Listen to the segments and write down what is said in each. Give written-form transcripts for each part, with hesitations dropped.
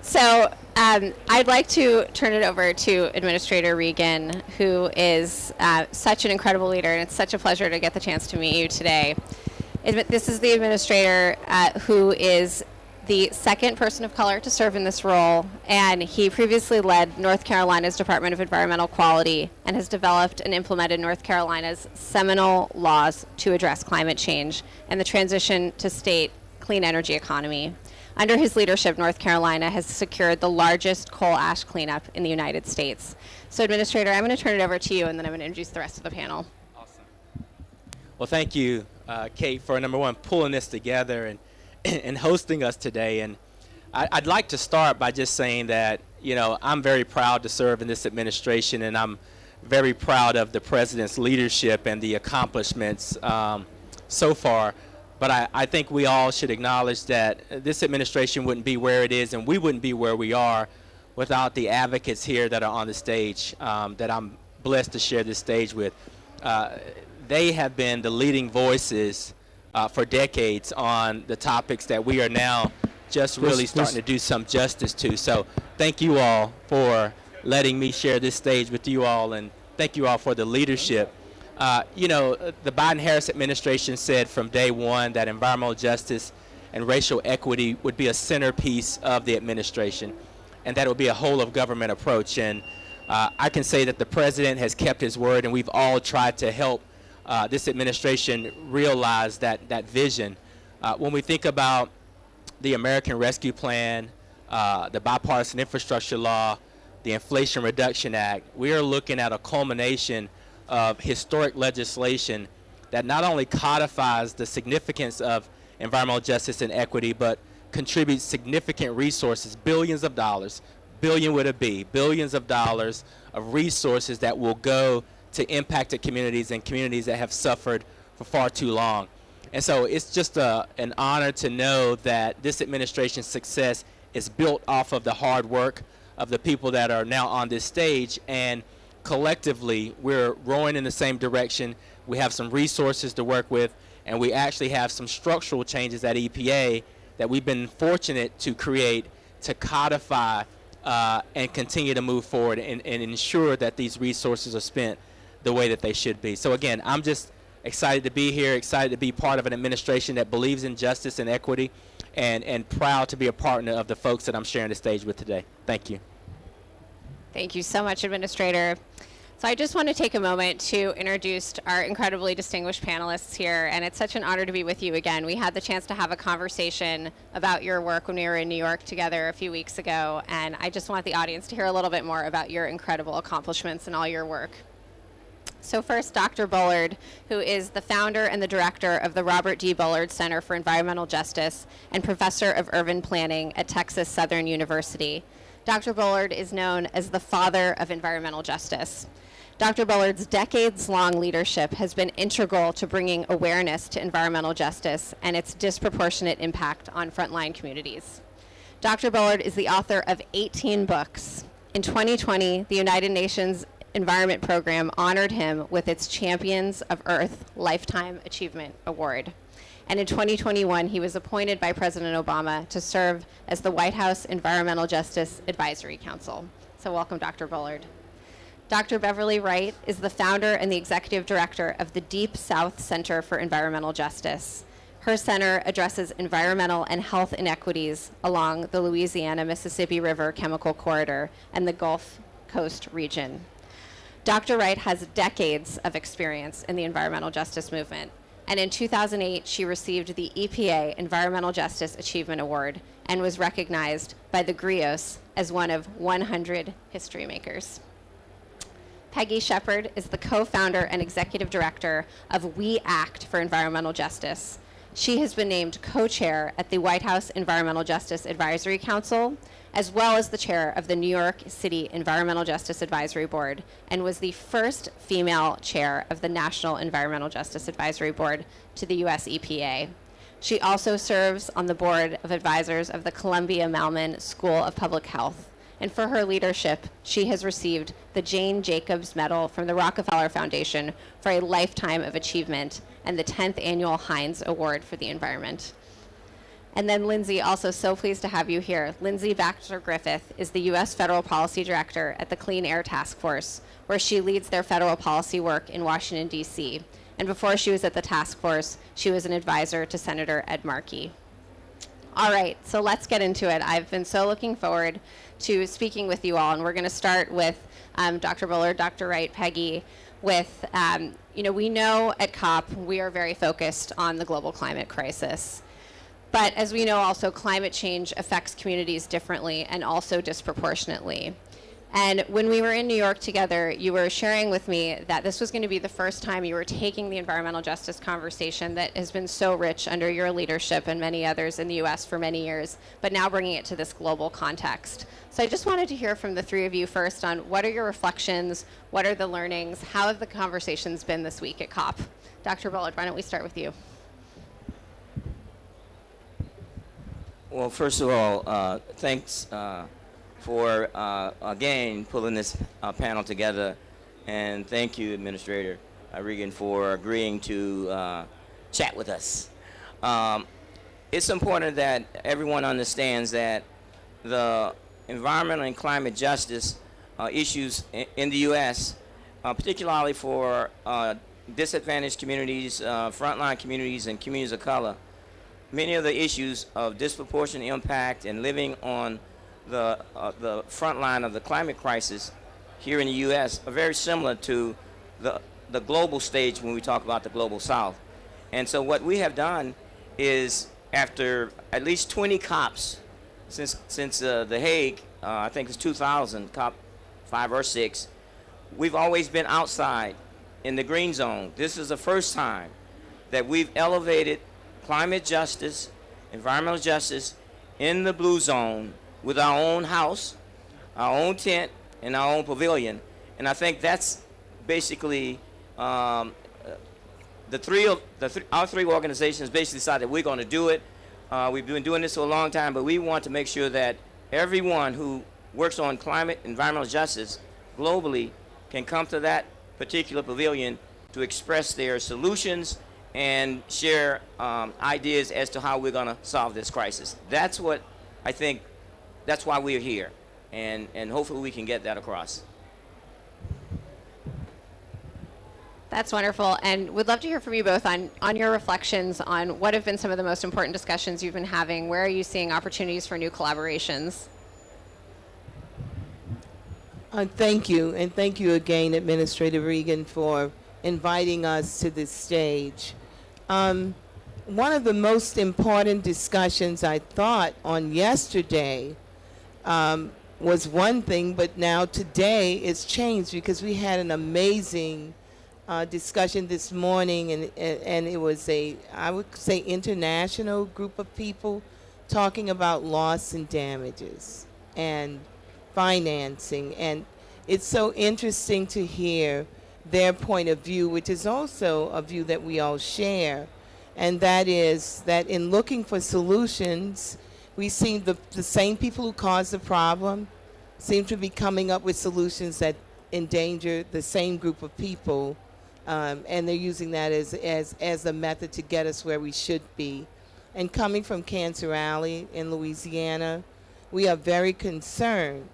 I'd like to turn it over to Administrator Regan, who is such an incredible leader, and it's such a pleasure to get the chance to meet you today. This is the administrator who is the second person of color to serve in this role, and he previously led North Carolina's Department of Environmental Quality and has developed and implemented North Carolina's seminal laws to address climate change and the transition to state clean energy economy. Under his leadership, North Carolina has secured the largest coal ash cleanup in the United States. So, Administrator, I'm going to turn it over to you, and then I'm going to introduce the rest of the panel. Awesome. Well, thank you, Kate, for number one, pulling this together and hosting us today. And I'd like to start by just saying that, I'm very proud to serve in this administration, and I'm very proud of the President's leadership and the accomplishments so far. But I think we all should acknowledge that this administration wouldn't be where it is, and we wouldn't be where we are without the advocates here that are on the stage that I'm blessed to share this stage with. They have been the leading voices for decades on the topics that we are now just really starting to do some justice to. So thank you all for letting me share this stage with you all, and thank you all for the leadership. The Biden-Harris administration said from day one that environmental justice and racial equity would be a centerpiece of the administration, and that it would be a whole-of-government approach. And I can say that the president has kept his word, and we've all tried to help this administration realize that vision. When we think about the American Rescue Plan, the Bipartisan Infrastructure Law, the Inflation Reduction Act, we are looking at a culmination of historic legislation that not only codifies the significance of environmental justice and equity, but contributes significant resources, billions of dollars, billion with a B, billions of dollars of resources that will go to impacted communities and communities that have suffered for far too long. And so it's just an honor to know that this administration's success is built off of the hard work of the people that are now on this stage, and collectively we're rowing in the same direction. We have some resources to work with, and we actually have some structural changes at EPA that we've been fortunate to create to codify and continue to move forward and ensure that these resources are spent the way that they should be. So again, I'm just excited to be here, excited to be part of an administration that believes in justice and equity, and proud to be a partner of the folks that I'm sharing the stage with today. Thank you. Thank you so much, Administrator. So I just want to take a moment to introduce our incredibly distinguished panelists here, and it's such an honor to be with you again. We had the chance to have a conversation about your work when we were in New York together a few weeks ago, and I just want the audience to hear a little bit more about your incredible accomplishments and all your work. So first, Dr. Bullard, who is the founder and the director of the Robert D. Bullard Center for Environmental Justice and professor of urban planning at Texas Southern University. Dr. Bullard is known as the father of environmental justice. Dr. Bullard's decades-long leadership has been integral to bringing awareness to environmental justice and its disproportionate impact on frontline communities. Dr. Bullard is the author of 18 books. In 2020, the United Nations Environment Program honored him with its Champions of Earth Lifetime Achievement Award. And in 2021, he was appointed by President Obama to serve as the White House Environmental Justice Advisory Council. So welcome, Dr. Bullard. Dr. Beverly Wright is the founder and the executive director of the Deep South Center for Environmental Justice. Her center addresses environmental and health inequities along the Louisiana-Mississippi River Chemical Corridor and the Gulf Coast region. Dr. Wright has decades of experience in the environmental justice movement, and in 2008, she received the EPA Environmental Justice Achievement Award and was recognized by the GRIOS as one of 100 history makers. Peggy Shepard is the co-founder and executive director of We Act for Environmental Justice. She has been named co-chair at the White House Environmental Justice Advisory Council, as well as the chair of the New York City Environmental Justice Advisory Board, and was the first female chair of the National Environmental Justice Advisory Board to the US EPA. She also serves on the board of advisors of the Columbia Mailman School of Public Health. And for her leadership, she has received the Jane Jacobs Medal from the Rockefeller Foundation for a lifetime of achievement and the 10th Annual Heinz Award for the Environment. And then Lindsey, also so pleased to have you here. Lindsey Baxter Griffith is the U.S. Federal Policy Director at the Clean Air Task Force, where she leads their federal policy work in Washington, D.C. And before she was at the task force, she was an advisor to Senator Ed Markey. All right, so let's get into it. I've been so looking forward to speaking with you all, and we're going to start with Dr. Bullard, Dr. Wright, Peggy, with, we know at COP we are very focused on the global climate crisis. But as we know also, climate change affects communities differently and also disproportionately. And when we were in New York together, you were sharing with me that this was going to be the first time you were taking the environmental justice conversation that has been so rich under your leadership and many others in the U.S. for many years, but now bringing it to this global context. So I just wanted to hear from the three of you first on what are your reflections, what are the learnings, how have the conversations been this week at COP? Dr. Bullard, why don't we start with you? Well, first of all, thanks for, again, pulling this panel together. And thank you, Administrator Regan, for agreeing to chat with us. It's important that everyone understands that the environmental and climate justice issues in the U.S., particularly for disadvantaged communities, frontline communities, and communities of color, many of the issues of disproportionate impact and living on the front line of the climate crisis here in the U.S. are very similar to the global stage when we talk about the global South. And so what we have done is, after at least 20 COPs since The Hague, I think it's 2000, COP 5 or 6, we've always been outside in the green zone. This is the first time that we've elevated climate justice, environmental justice in the blue zone with our own house, our own tent, and our own pavilion. And I think that's basically our three organizations basically decided we're going to do it. We've been doing this for a long time, but we want to make sure that everyone who works on climate, environmental justice globally can come to that particular pavilion to express their solutions and share ideas as to how we're going to solve this crisis. That's what I think, that's why we're here, and hopefully we can get that across. That's wonderful, and would love to hear from you both on your reflections on what have been some of the most important discussions you've been having. Where are you seeing opportunities for new collaborations? Thank you, and thank you again, Administrator Regan, for inviting us to this stage. One of the most important discussions I thought on yesterday was one thing, but now today it's changed because we had an amazing discussion this morning, and it was I would say, international group of people talking about loss and damages and financing. And it's so interesting to hear their point of view, which is also a view that we all share, and that is that in looking for solutions, we see the same people who caused the problem seem to be coming up with solutions that endanger the same group of people, and they're using that as a method to get us where we should be. And coming from Cancer Alley in Louisiana, we are very concerned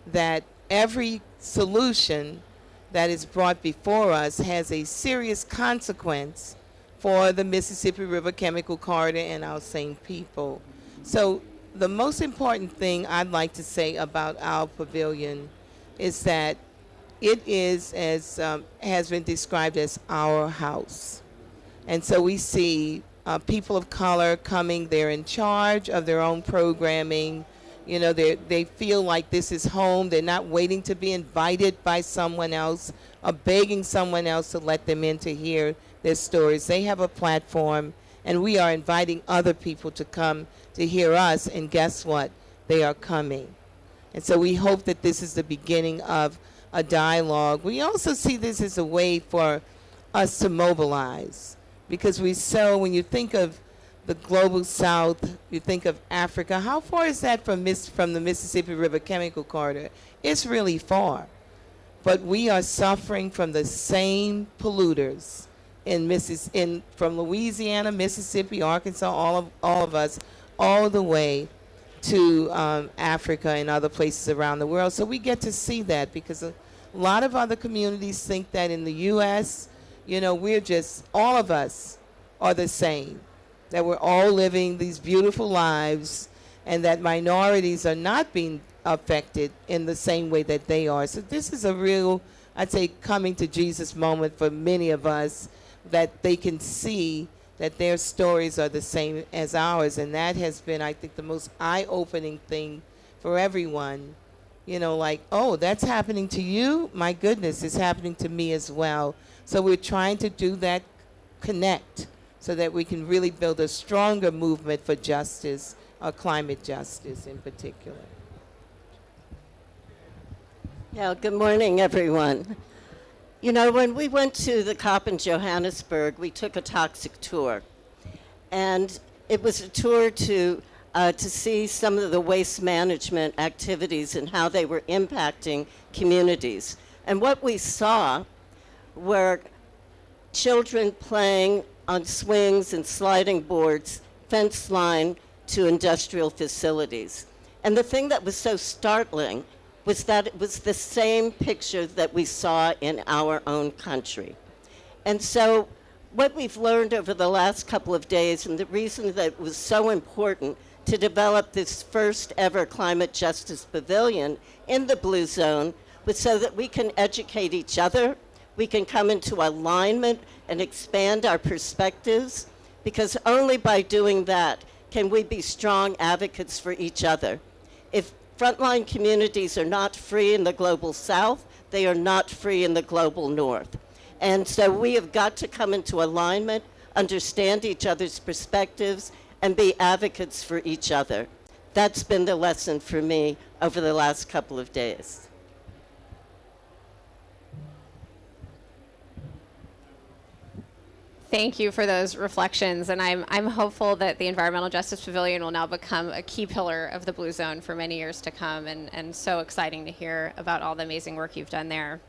that every solution that is brought before us has a serious consequence for the Mississippi River Chemical Corridor and our same people. So the most important thing I'd like to say about our pavilion is that it is, as has been described, as our house. And so we see people of color coming, they're in charge of their own programming. You know, they feel like this is home. They're not waiting to be invited by someone else or begging someone else to let them in to hear their stories. They have a platform, and we are inviting other people to come to hear us, and guess what? They are coming. And so we hope that this is the beginning of a dialogue. We also see this as a way for us to mobilize, because when you think of the global South, you think of Africa. How far is that from the Mississippi River Chemical Corridor? It's really far. But we are suffering from the same polluters from Louisiana, Mississippi, Arkansas, all of us all the way to Africa and other places around the world. So we get to see that, because a lot of other communities think that in the U.S., you know, we're just, all of us are the same, that we're all living these beautiful lives, and that minorities are not being affected in the same way that they are. So this is a real, I'd say, coming to Jesus moment for many of us, that they can see that their stories are the same as ours. And that has been, I think, the most eye-opening thing for everyone. You know, like, oh, that's happening to you? My goodness, it's happening to me as well. So we're trying to do that connect so that we can really build a stronger movement for justice, or climate justice in particular. Yeah, good morning, everyone. You know, when we went to the COP in Johannesburg, we took a toxic tour. And it was a tour to see some of the waste management activities and how they were impacting communities. And what we saw were children playing on swings and sliding boards, fence line to industrial facilities. And the thing that was so startling was that it was the same picture that we saw in our own country. And so what we've learned over the last couple of days, and the reason that it was so important to develop this first ever climate justice pavilion in the Blue Zone, was so that we can educate each other, we can come into alignment and expand our perspectives, because only by doing that can we be strong advocates for each other. If frontline communities are not free in the global South, they are not free in the global North. And so we have got to come into alignment, understand each other's perspectives, and be advocates for each other. That's been the lesson for me over the last couple of days. Thank you for those reflections, and I'm hopeful that the Environmental Justice Pavilion will now become a key pillar of the Blue Zone for many years to come, and so exciting to hear about all the amazing work you've done there.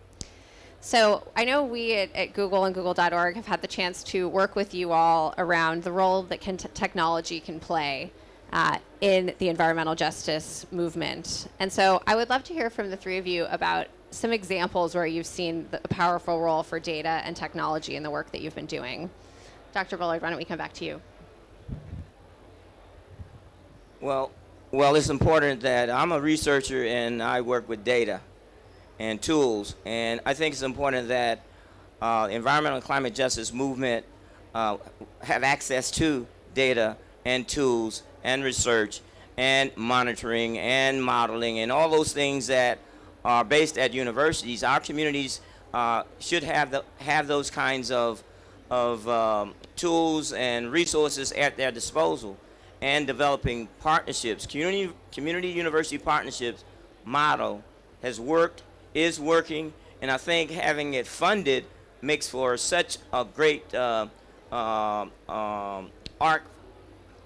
So I know we at Google and Google.org have had the chance to work with you all around the role that technology can play in the environmental justice movement. And so I would love to hear from the three of you about some examples where you've seen a powerful role for data and technology in the work that you've been doing. Dr. Bullard, why don't we come back to you? Well, it's important that I'm a researcher and I work with data and tools, and I think it's important that environmental and climate justice movement have access to data and tools and research and monitoring and modeling and all those things that are based at universities. Our communities should have those kinds of tools and resources at their disposal, and developing partnerships. Community university partnerships model has worked, is working, and I think having it funded makes for such a great arc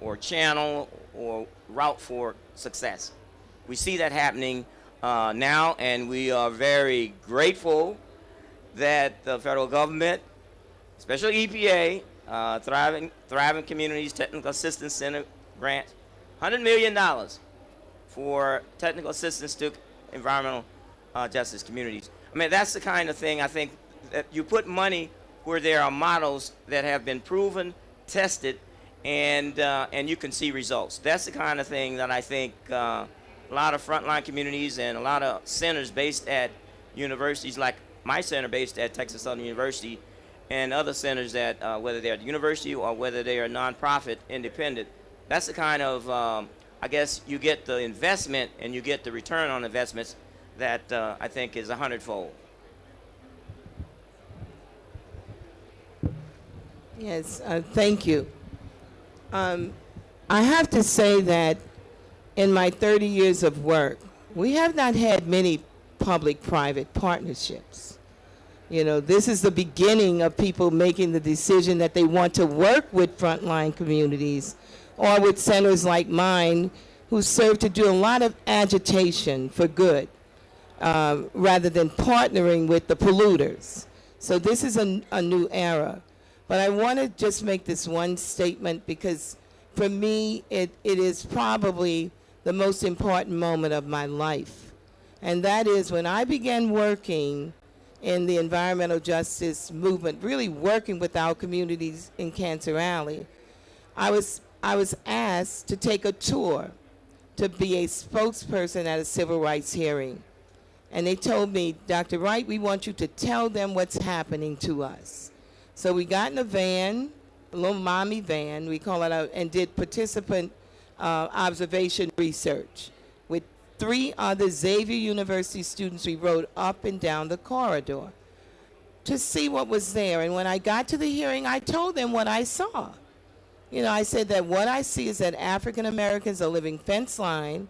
or channel or route for success. We see that happening now, and we are very grateful that the federal government, especially EPA, Thriving Communities Technical Assistance Center grant, $100 million for technical assistance to environmental justice communities. I mean, that's the kind of thing I think that you put money where there are models that have been proven, tested, and you can see results. That's the kind of thing that I think a lot of frontline communities and a lot of centers based at universities, like my center based at Texas Southern University, and other centers that, whether they're at the university or whether they are nonprofit, independent, that's the kind of, I guess, you get the investment and you get the return on investments that I think is 100-fold. Yes, thank you. I have to say that in my 30 years of work, we have not had many public-private partnerships. You know, this is the beginning of people making the decision that they want to work with frontline communities or with centers like mine who serve to do a lot of agitation for good rather than partnering with the polluters. So this is a new era. But I want to just make this one statement, because for me, it is probably the most important moment of my life. And that is when I began working in the environmental justice movement, really working with our communities in Cancer Alley. I was asked to take a tour to be a spokesperson at a civil rights hearing. And they told me, Dr. Wright, we want you to tell them what's happening to us. So we got in a van, a little mommy van, we call it out, and did participant observation research. With 3 other Xavier University students, we rode up and down the corridor to see what was there. And when I got to the hearing, I told them what I saw. You know, I said that what I see is that African Americans are living fence line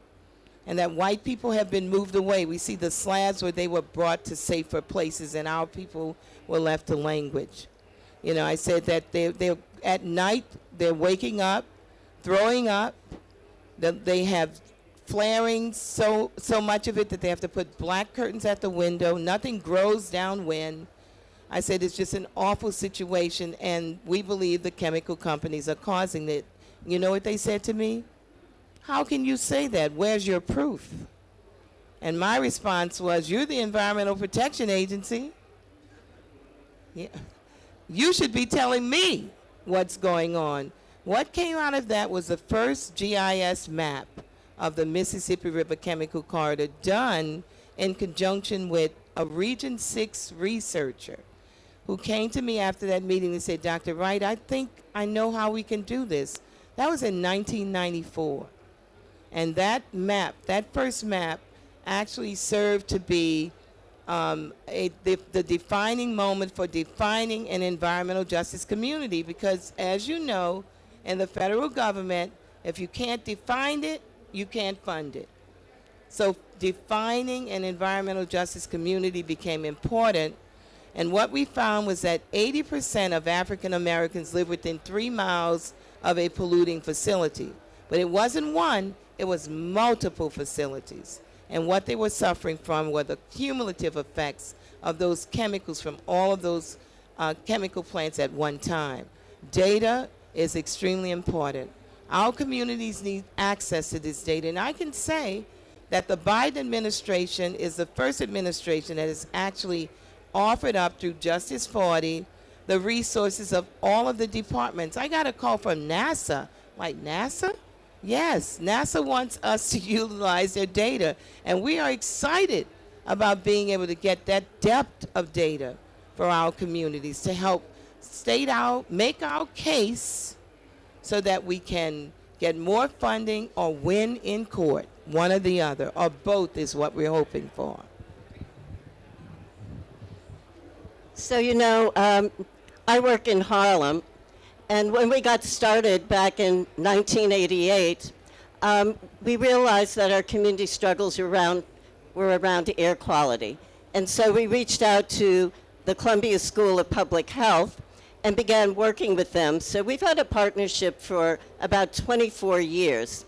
and that white people have been moved away. We see the slabs where they were brought to safer places and our people were left to language. You know, I said that they're at night, they're waking up, throwing up, they have flaring, so much of it that they have to put black curtains at the window, nothing grows downwind. I said it's just an awful situation, and we believe the chemical companies are causing it. You know what they said to me? How can you say that? Where's your proof? And my response was, you're the Environmental Protection Agency. Yeah. You should be telling me what's going on. What came out of that was the first GIS map of the Mississippi River Chemical Corridor done in conjunction with a Region 6 researcher who came to me after that meeting and said, Dr. Wright, I think I know how we can do this. That was in 1994. And that map, that first map, actually served to be the defining moment for defining an environmental justice community, because as you know, in the federal government, if you can't define it, you can't fund it. So defining an environmental justice community became important. And what we found was that 80% of African Americans live within 3 miles of a polluting facility. But it wasn't one, it was multiple facilities. And what they were suffering from were the cumulative effects of those chemicals from all of those chemical plants at one time. Data is extremely important. Our communities need access to this data. And I can say that the Biden administration is the first administration that has actually offered up through Justice 40 the resources of all of the departments. I got a call from NASA. Like, NASA? Yes, NASA wants us to utilize their data. And we are excited about being able to get that depth of data for our communities to help make our case so that we can get more funding or win in court. One or the other, or both is what we're hoping for. So, you know, I work in Harlem, and when we got started back in 1988, we realized that our community struggles were around air quality. And so we reached out to the Columbia School of Public Health and began working with them. So we've had a partnership for about 24 years.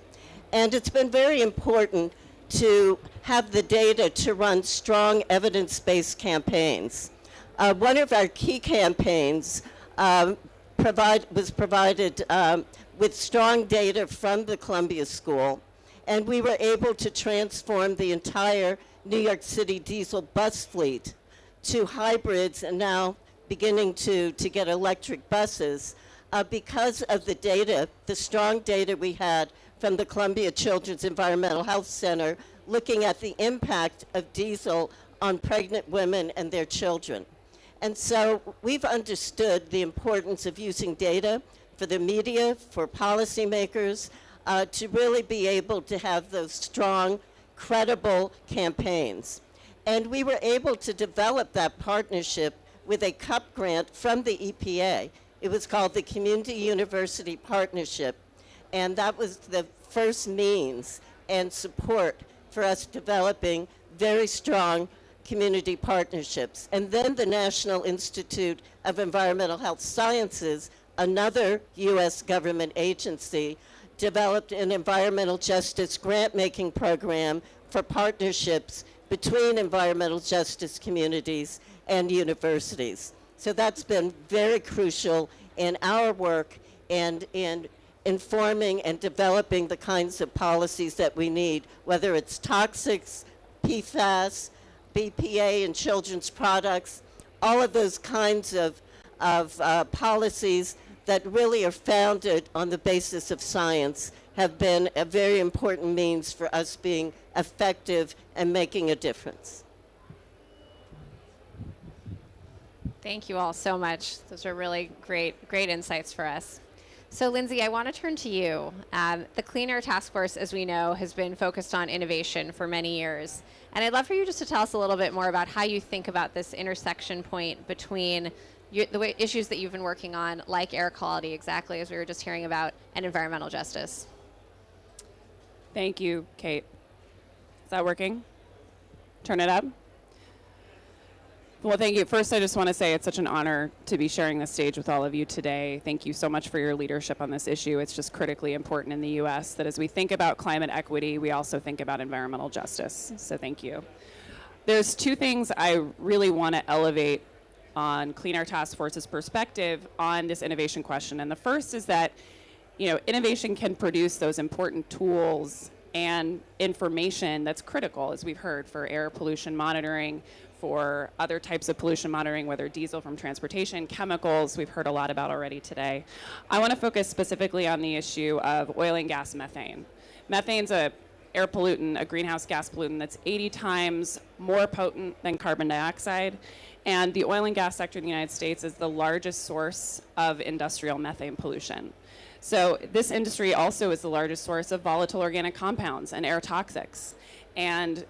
And it's been very important to have the data to run strong evidence-based campaigns. One of our key campaigns was provided with strong data from the Columbia School, and we were able to transform the entire New York City diesel bus fleet to hybrids and now beginning to get electric buses because of the data, the strong data we had from the Columbia Children's Environmental Health Center looking at the impact of diesel on pregnant women and their children. And so we've understood the importance of using data for the media, for policymakers, to really be able to have those strong, credible campaigns. And we were able to develop that partnership with a CUP grant from the EPA. It was called the Community University Partnership. And that was the first means and support for us developing very strong community partnerships. And then the National Institute of Environmental Health Sciences, another U.S. government agency, developed an environmental justice grant-making program for partnerships between environmental justice communities and universities. So that's been very crucial in our work and in informing and developing the kinds of policies that we need, whether it's toxics, PFAS, BPA in children's products, all of those kinds of policies that really are founded on the basis of science have been a very important means for us being effective and making a difference. Thank you all so much. Those are really great insights for us. So Lindsey, I want to turn to you. The Clean Air Task Force, as we know, has been focused on innovation for many years. And I'd love for you just to tell us a little bit more about how you think about this intersection point between the issues that you've been working on, like air quality, exactly as we were just hearing about, and environmental justice. Thank you, Kate. Is that working? Turn it up. Well, thank you. First, I just want to say it's such an honor to be sharing this stage with all of you today. Thank you so much for your leadership on this issue. It's just critically important in the U.S. that as we think about climate equity, we also think about environmental justice. So thank you. There's two things I really want to elevate on Clean Air Task Force's perspective on this innovation question. And the first is that, innovation can produce those important tools and information that's critical, as we've heard, for air pollution monitoring, for other types of pollution monitoring, whether diesel from transportation, chemicals, we've heard a lot about already today. I want to focus specifically on the issue of oil and gas methane. Methane's a air pollutant, a greenhouse gas pollutant that's 80 times more potent than carbon dioxide. And the oil and gas sector in the United States is the largest source of industrial methane pollution. So this industry also is the largest source of volatile organic compounds and air toxics. And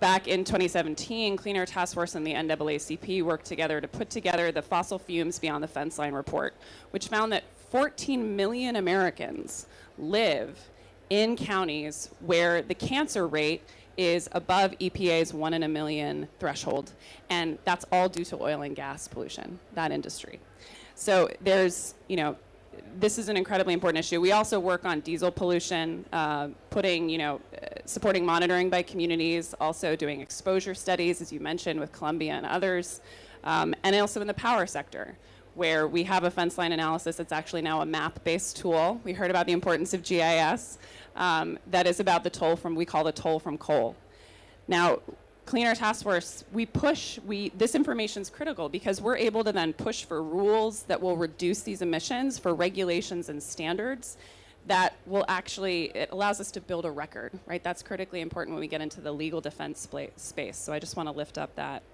back in 2017, Clean Air Task Force and the NAACP worked together to put together the Fossil Fumes Beyond the Fence Line report, which found that 14 million Americans live in counties where the cancer rate is above EPA's 1 in a million threshold. And that's all due to oil and gas pollution, that industry. So there's, this is an incredibly important issue. We also work on diesel pollution, supporting monitoring by communities, also doing exposure studies, as you mentioned, with Columbia and others, and also in the power sector, where we have a fence line analysis that's actually now a map-based tool. We heard about the importance of GIS. That is about the toll from, we call the toll from coal. Now, Clean Air Task Force, this information is critical because we're able to then push for rules that will reduce these emissions, for regulations and standards that will it allows us to build a record, right? That's critically important when we get into the legal defense space. So I just want to lift up that.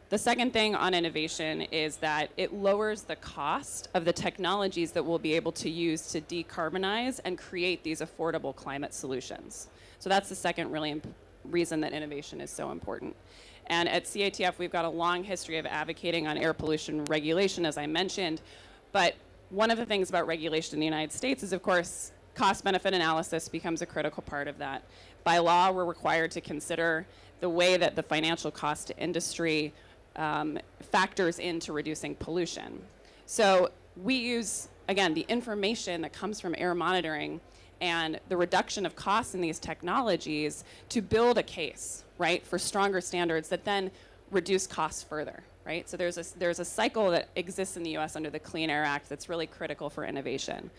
The second thing on innovation is that it lowers the cost of the technologies that we'll be able to use to decarbonize and create these affordable climate solutions. So that's the second really reason that innovation is so important. And at CATF, we've got a long history of advocating on air pollution regulation, as I mentioned. But one of the things about regulation in the United States is, of course, cost-benefit analysis becomes a critical part of that. By law, we're required to consider the way that the financial cost to industry factors into reducing pollution. So we use, again, the information that comes from air monitoring and the reduction of costs in these technologies to build a case, right, for stronger standards that then reduce costs further, right? So there's a cycle that exists in the U.S. under the Clean Air Act that's really critical for innovation.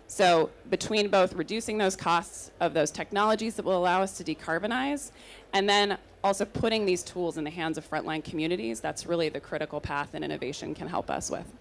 So between both reducing those costs of those technologies that will allow us to decarbonize and then also putting these tools in the hands of frontline communities, that's really the critical path that innovation can help us with.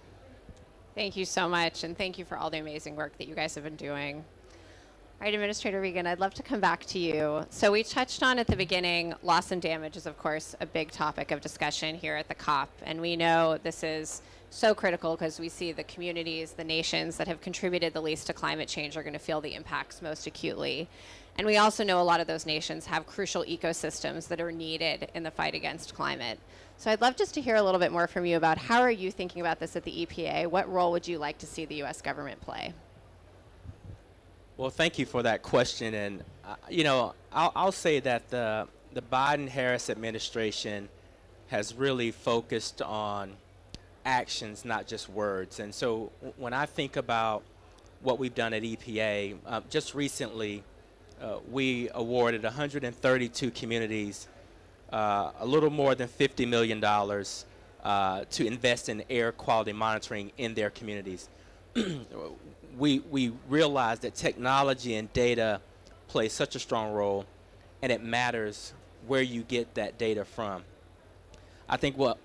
Thank you so much, and thank you for all the amazing work that you guys have been doing. All right, Administrator Regan, I'd love to come back to you. So we touched on at the beginning, loss and damage is, of course, a big topic of discussion here at the COP. And we know this is so critical because we see the communities, the nations that have contributed the least to climate change are going to feel the impacts most acutely. And we also know a lot of those nations have crucial ecosystems that are needed in the fight against climate. So I'd love just to hear a little bit more from you about how are you thinking about this at the EPA? What role would you like to see the U.S. government play? Well, thank you for that question. And, I'll say that the Biden-Harris administration has really focused on actions, not just words. And so when I think about what we've done at EPA, just recently, we awarded 132 communities a little more than $50 million to invest in air quality monitoring in their communities. we realize that technology and data play such a strong role, and it matters where you get that data from. I think what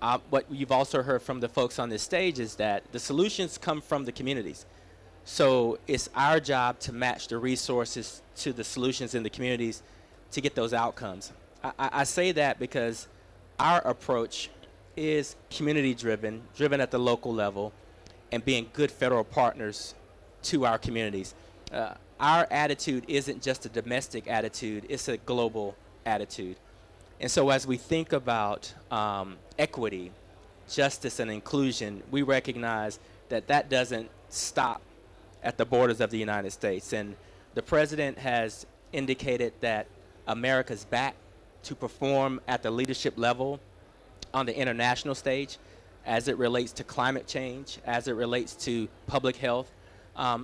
you've also heard from the folks on this stage is that the solutions come from the communities. So it's our job to match the resources to the solutions in the communities to get those outcomes. I say that because our approach is community driven at the local level, and being good federal partners to our communities. Our attitude isn't just a domestic attitude, it's a global attitude. And so as we think about equity, justice, and inclusion, we recognize that that doesn't stop at the borders of the United States. And the president has indicated that America's back to perform at the leadership level on the international stage as it relates to climate change, as it relates to public health.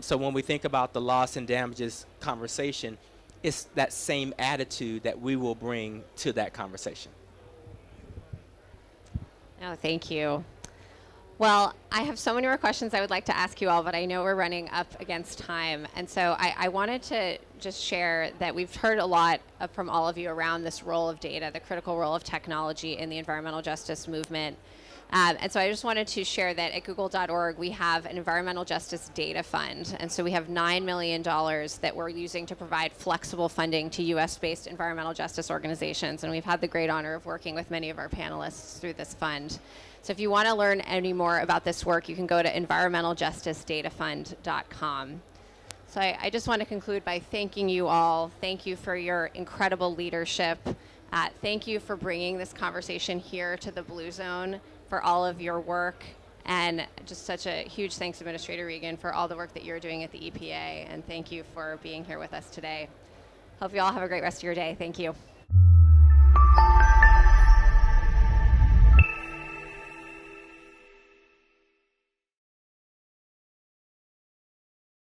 So when we think about the loss and damages conversation, it's that same attitude that we will bring to that conversation. Oh, thank you. Well, I have so many more questions I would like to ask you all, but I know we're running up against time. And so I wanted to just share that we've heard a lot from all of you around this role of data, the critical role of technology in the environmental justice movement. And so I just wanted to share that at google.org, we have an environmental justice data fund. And so we have $9 million that we're using to provide flexible funding to US-based environmental justice organizations. And we've had the great honor of working with many of our panelists through this fund. So if you want to learn any more about this work, you can go to environmentaljusticedatafund.com. So I just want to conclude by thanking you all. Thank you for your incredible leadership. Thank you for bringing this conversation here to the Blue Zone, for all of your work, and just such a huge thanks to Administrator Regan for all the work that you're doing at the EPA, and thank you for being here with us today. Hope you all have a great rest of your day. Thank you.